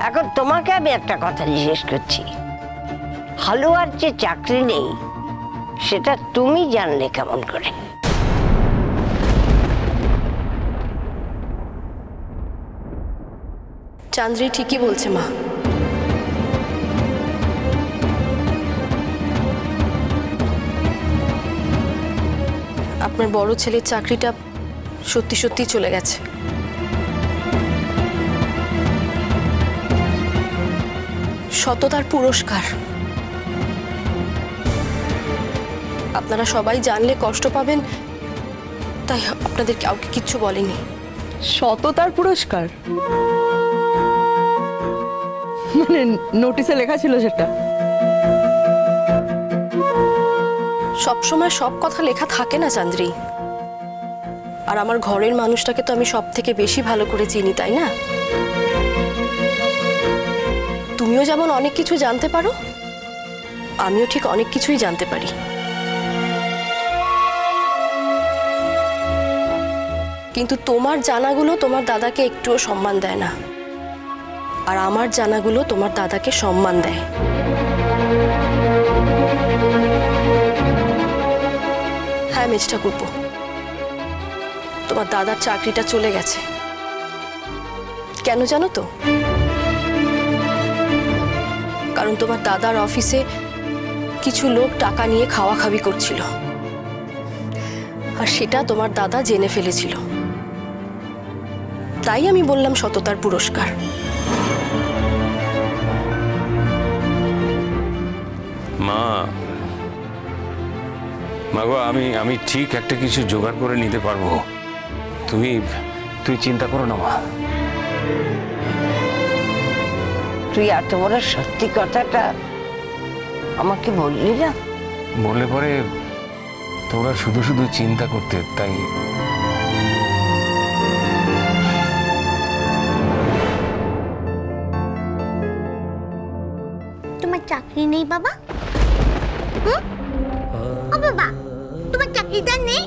এখন তোমাকে আমি একটা কথা জিজ্ঞেস করছি, হালুয়ার যে চাকরি নেই সেটা তুমি জানলে কেমন করে? চান্দ্রি ঠিকই বলছে মা। আপনার বড় ছেলের চাকরিটা সত্যি সত্যি চলে গেছে। সততার পুরস্কার। আপনারা সবাই জানলে কষ্ট পাবেন, তাই আপনাদের কাউকে কিচ্ছু বলেনি। সততার পুরস্কার মানে নোটিশে লেখা ছিল সেটা? সবসময় সব কথা লেখা থাকে না চান্দ্রি। আর আমার ঘরের মানুষটাকে তো আমি সব থেকে বেশি ভালো করে চিনি, তাই না? তুমিও যেমন অনেক কিছু জানতে পারো, আমিও ঠিক অনেক কিছুই জানতে পারি। কিন্তু তোমার জানাগুলো তোমার দাদাকে একটুও সম্মান দেয় না, আর আমার জানাগুলো তোমার দাদাকে সম্মান দেয়। হ্যাঁ মিস ঠাকুরপো, তোমার দাদার চাকরিটা চলে গেছে। কেন জানো তো? কারণ তোমার দাদার অফিসে কিছু লোক টাকা নিয়ে খাওয়াখাওয়ি করছিল, আর সেটা তোমার দাদা জেনে ফেলেছিল। তাই আমি বললাম সততার পুরস্কার। মাগো, আমি ঠিক একটা কিছু জোগাড় করে নিতে পারবো। তুই চিন্তা করো না মা। তুই এত বড় সত্যি কথাটা আমাকে বললি না? বললে পরে তোমরা শুধু শুধু চিন্তা করতে, তাই তোমার চাকরি নেই বাবা? ও বাবা, তোমার চাকরিটা নেই?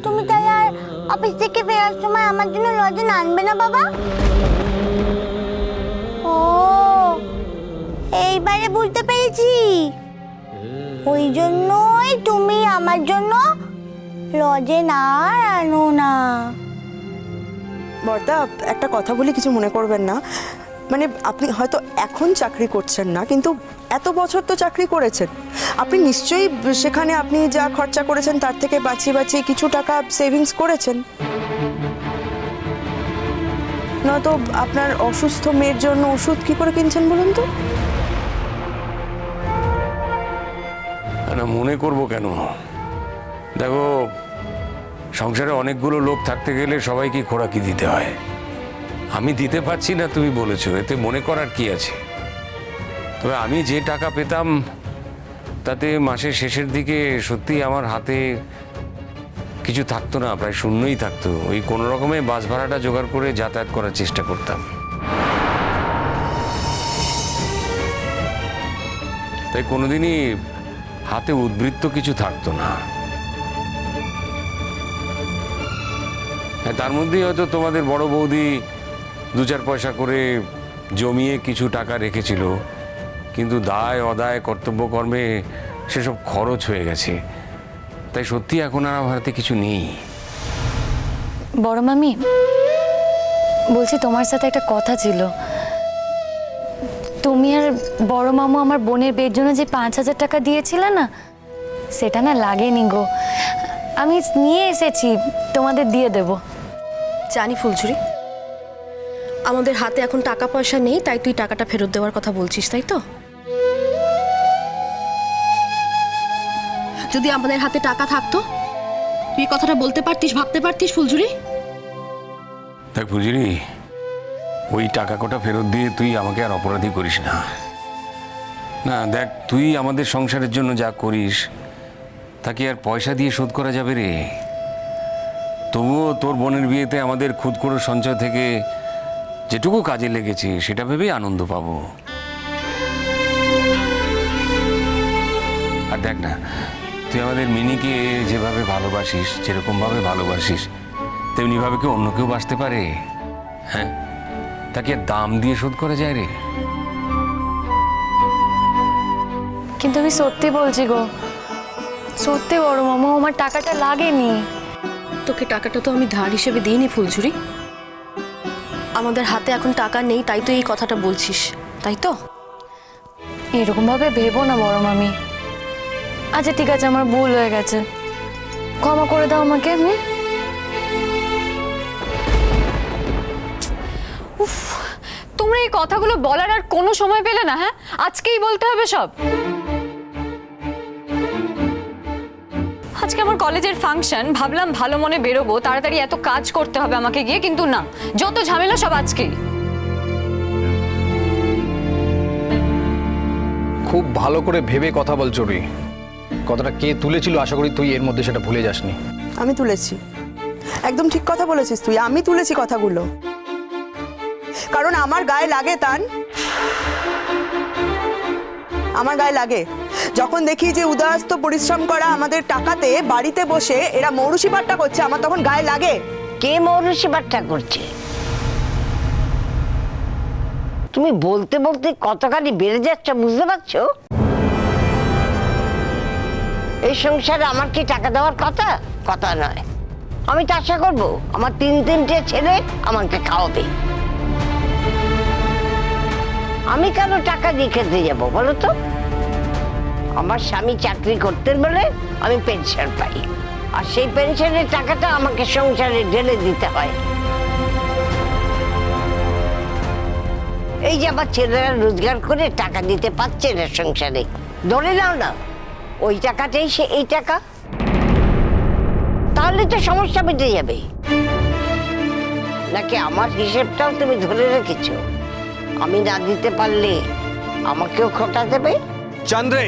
তুমি তাহলে আর অফিস থেকে ফেরার সময় আমার জন্য লজেন আনবে না বাবা? ও, এইবারে বুঝতে পেরেছি। ওই জন্যই তুমি আমার জন্য লজেন আর আনো না। বর্দা, একটা কথা বলি, কিছু মনে করবেন না। মানে আপনি হয়তো এখন চাকরি করছেন না, কিন্তু এত বছর তো চাকরি করেছেন। আপনি নিশ্চয়ই সেখানে আপনি যা খরচা করেছেন তার থেকে বাঁচিয়ে বাঁচিয়ে কিছু টাকা সেভিংস করেছেন। নয়তো আপনার অসুস্থ মেয়ের জন্য ওষুধ কি করে কিনছেন বলুন তো? না, মনে করবো কেন? দেখো, সংসারে অনেকগুলো লোক থাকতে গেলে সবাইকে খোরাকি দিতে হয়। আমি দিতে পারছি না তুমি বলেছো, এতে মনে করার কি আছে? তবে আমি যে টাকা পেতাম তাতে মাসের শেষের দিকে সত্যি আমার হাতে কিছু থাকতো না, প্রায় শূন্যই থাকতো। ওই কোনো রকমে বাস ভাড়াটা জোগাড় করে যাতায়াত করার চেষ্টা করতাম। তাই কোনোদিনই হাতে উদ্বৃত্ত কিছু থাকতো না। তার মধ্যেই হয়তো তোমাদের বড় বৌদি 2-4 পয়সা করে জমিয়ে কিছু টাকা রেখেছিল, কিন্তু দায় অদায় কর্তব্যকর্মে সেসব খরচ হয়ে গেছে। তাই সত্যি এখন আর আমার হাতে কিছু নেই। বড় মামি, বলছি তোমার সাথে একটা কথা ছিল। তুমি আর বড় মামু আমার বোনের বিয়ের জন্য যে 5,000 টাকা দিয়েছিলে না, সেটা না লাগেনি গো। আমি নিয়ে এসেছি, তোমাদের দিয়ে দেব। জানি ফুলঝুরি, আমাদের হাতে এখন টাকা পয়সা নেই, তাই তুই টাকাটা ফেরত দেওয়ার কথা বলছিস, তাই তো? যদি আমাদের হাতে টাকা থাকতো তুই কথাটা বলতে পারতিস, ভাবতে পারতিস ফুলঝুরি। দেখ ফুলঝুরি, ওই টাকা কটা ফেরত দিয়ে তুই আমাকে আর অপরাধী করিস না। না দেখ, তুই আমাদের সংসারের জন্য যা করিস তা কি আর পয়সা দিয়ে শোধ করা যাবে রে? তবুও তোর বোনের বিয়েতে আমাদের খুদকুড়ো সঞ্চয় থেকে যেটুকু কাজে লেগেছে সেটা ভেবেই আনন্দ পাবো। আর দেখ না, তুই আমাদের মিনিকে যেভাবে ভালোবাসিস, যেরকমভাবে ভালোবাসিস, তেমনিভাবে কি অন্য কেউ বাসতে পারে? হ্যাঁ, তাকে আর দাম দিয়ে শোধ করা যায় রে? কিন্তু আমি সত্যি বলছি গো, সত্যি বড় মামু, আমার টাকাটা লাগেনি। তোকে টাকাটা তো আমি ধার হিসেবে দিইনি ফুলঝুরি। আমাদের হাতে এখন টাকা নেই, তাই তো এই কথাটা বলছিস, তাই তো? এরকম ভাবে ভেবো না বড় মামি। আচ্ছা ঠিক আছে, আমার ভুল হয়ে গেছে, ক্ষমা করে দাও আমাকে। উফ, তোমরা এই কথাগুলো বলার আর কোনো সময় পেলে না? হ্যাঁ, আজকেই বলতে হবে সব? আজকে আমার কলেজের ফাংশন, ভাবলাম ভালো মনে বেরোবো, তাড়াতাড়ি এত কাজ করতে হবে আমাকে গিয়ে, কিন্তু না, যত ঝামেলা সব আজকেই। খুব ভালো করে ভেবে কথা বল চুরি। কথাটা কে তুলেছিল আশা করি তুই এর মধ্যে সেটা ভুলে যাসনি। আমি তুলেছি, একদম ঠিক কথা বলেছিস তুই, আমি তুলেছি কথাগুলো, কারণ আমার গায়ে লাগে তান, আমার গায়ে লাগে যখন দেখি যে উদয়াস্ত পরিশ্রম করা আমাদের টাকাতে বাড়িতে বসে এরা মৌরুষি পাট্টা করছে, আমার তখন গায়ে লাগে। কে মৌরুষি বাট্টা করছে? তুমি বলতে বলতে কতখানি বেড়ে যাচ্ছ বুঝতে পারছো? এই সংসারে আমার কি টাকা দেওয়ার কথা? কথা নয়। আমি তো আশা করবো আমার তিনটে ছেলে আমাকে খাওয়াবে। আমি কেন টাকা দিয়ে খেতে যাবো বলো তো? আমার স্বামী চাকরি করতেন বলে আমি পেনশন পাই, আর সেই পেনশনের টাকাটা আমাকে সংসারে ঢেলে দিতে হয়। এই যে আমার ছেলেরা রোজগার করে টাকা দিতে পারছে না সংসারে, ধরে নাও না ওই টাকাটাই সে এই টাকা, তাহলে তো সমস্যা মিটে যাবে। নাকি আমার হিসেবটাও তুমি ধরে রেখেছো? আমি না দিতে পারলে আমাকেও খোটা দেবে? চন্দ্রে,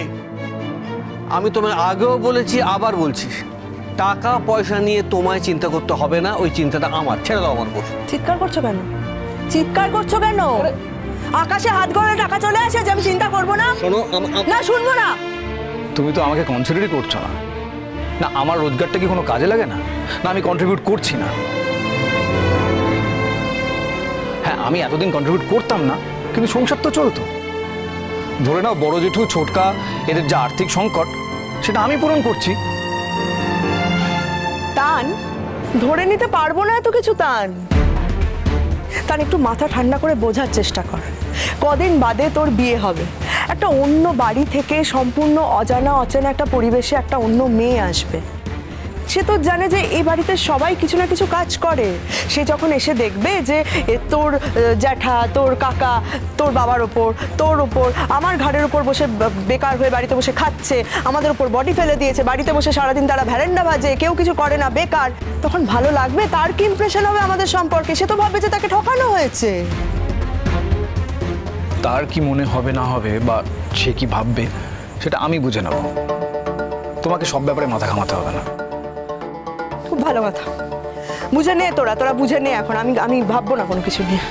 আমি তোমায় আগেও বলেছি, আবার বলছি, টাকা পয়সা নিয়ে তোমায় চিন্তা করতে হবে না, ওই চিন্তাটা আমার, ছেড়ে দাও আমার উপর। চিৎকার করছো কেন? চিৎকার করছো কেন? আকাশে হাত গড়ে টাকা চলে আসে যে আমি চিন্তা করবো না? শোনো, না শুনবো না। তুমি তো আমাকে কনসিডারই করছো না। না আমার রোজগারটা কি কোনো কাজে লাগে না? না আমি কন্ট্রিবিউট করছি না? হ্যাঁ, আমি এতদিন কন্ট্রিবিউট করতাম না, কিন্তু সংসার তো চলতো। ধরে নাও বড় জেঠু ছোটকা এদের যে আর্থিক সংকট সেটা আমি পূরণ করছি। তান ধরে নিতে পারবো না এত কিছু। তান একটু মাথা ঠান্ডা করে বোঝার চেষ্টা কর। কদিন বাদে তোর বিয়ে হবে, একটা অন্য বাড়ি থেকে সম্পূর্ণ অজানা অচেনা একটা পরিবেশে একটা অন্য মেয়ে আসবে। সে তো জানে যে এই বাড়িতে সবাই কিছু না কিছু কাজ করে। সে যখন এসে দেখবে যে তোর জ্যাঠা, তোর কাকা, তোর বাবার ওপর, তোর ওপর, আমার ঘাড়ের ওপর বসে বেকার হয়ে বাড়িতে বসে খাচ্ছে, আমাদের ওপর বডি ফেলে দিয়েছে, বাড়িতে বসে সারাদিন তারা ভ্যারেন্ডা ভাজে, কেউ কিছু করে না, বেকার, তখন ভালো লাগবে? তার কি ইমপ্রেশন হবে আমাদের সম্পর্কে? সে তো ভাববে যে তাকে ঠকানো হয়েছে। তার কি মনে হবে না হবে বা সে কি ভাববে সেটা আমি বুঝে নেব। তোমাকে সব ব্যাপারে মাথা ঘামাতে হবে না। খুব ভালো কথা, বুঝে নে, তোরা বুঝে নে। এখন আমি ভাববো না কোনো কিছু নিয়ে।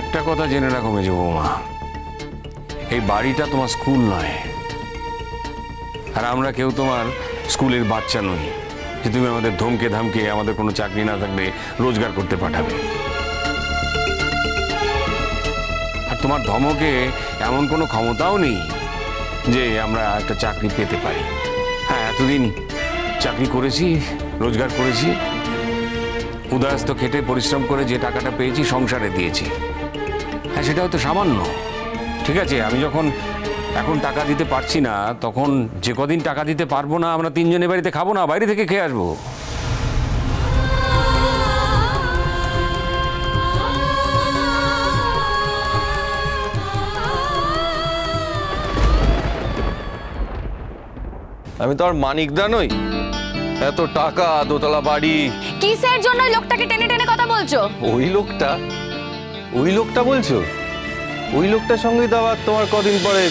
একটা কথা জেনে রাখো মেজো বৌমা, এই বাড়িটা তোমার স্কুল নয়, আর আমরা কেউ তোমার স্কুলের বাচ্চা নই যে তুমি আমাদের ধমকে ধামকে আমাদের কোনো চাকরি না থাকলে রোজগার করতে পাঠাবে। আর তোমার ধমকে এমন কোনো ক্ষমতাও নেই যে আমরা একটা চাকরি পেতে পারি। হ্যাঁ, এতদিন চাকরি করেছি, রোজগার করেছি, উদয়াস্ত খেটে পরিশ্রম করে যে টাকাটা পেয়েছি সংসারে দিয়েছি। হ্যাঁ, সেটা হয়তো সামান্য, ঠিক আছে। আমি যখন এখন টাকা দিতে পারছি না, তখন যে কদিন টাকা দিতে পারবো না আমরা তিনজনে বাড়িতে খাবো না, বাইরে থেকে খেয়ে আসবো। আমি তো আর মানিকদা নই, এত টাকা, দোতলা বাড়ি। কিসের জন্য ওই লোকটাকে টেনে টেনে কথা বলছো? ওই লোকটা বলছো? ওই লোকটার সঙ্গে তো আবার তোমার কদিন পরে